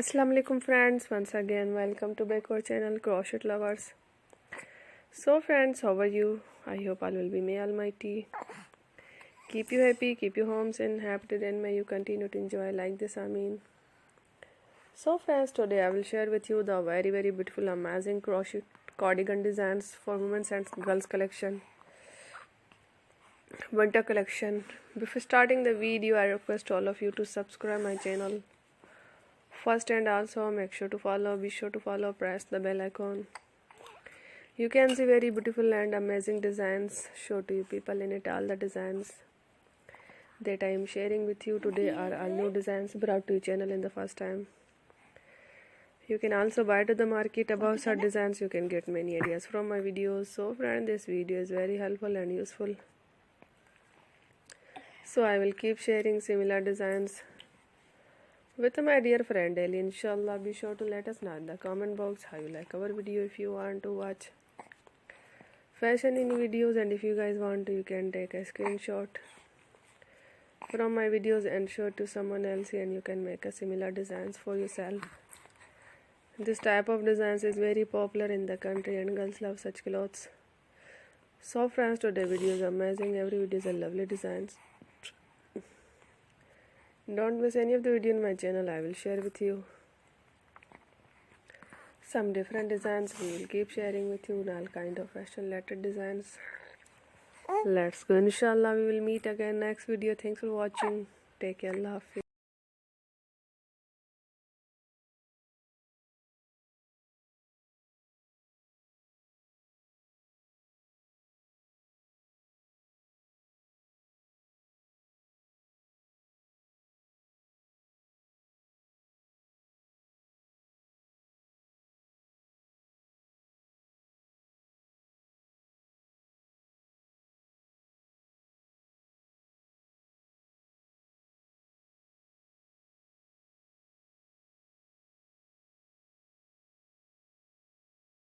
Assalamu alaikum friends, once again welcome to back our channel Crochet Lovers. So friends, how are you? I hope all will be may almighty keep you happy, keep you homes and happy, and may you continue to enjoy like this. Amin. So friends, today I will share with you the very beautiful amazing crochet cardigan designs for women's and girls collection, winter collection. Before starting the video, I request all of you to subscribe my channel first, and also be sure to follow, press the bell icon. You can see very beautiful and amazing designs show to you people in it. All the designs that I am sharing with you today are all new designs brought to your channel in the first time. You can also buy to the market about such designs. You can get many ideas from my videos. So friend, this video is very helpful and useful. So I will keep sharing similar designs with my dear friend daily. Inshallah, be sure to let us know in the comment box how you like our video. If you want to watch fashion in videos, and if you guys want to, you can take a screenshot from my videos and show it to someone else, and you can make a similar designs for yourself. This type of designs is very popular in the country and girls love such clothes. So friends, today video is amazing. Every video is a lovely designs. Don't miss any of the video in my channel. I will share with you some different designs. We will keep sharing with you all kind of fashion related designs. Let's go. Inshallah, we will meet again next video. Thanks for watching. Take care. Allah Hafiz.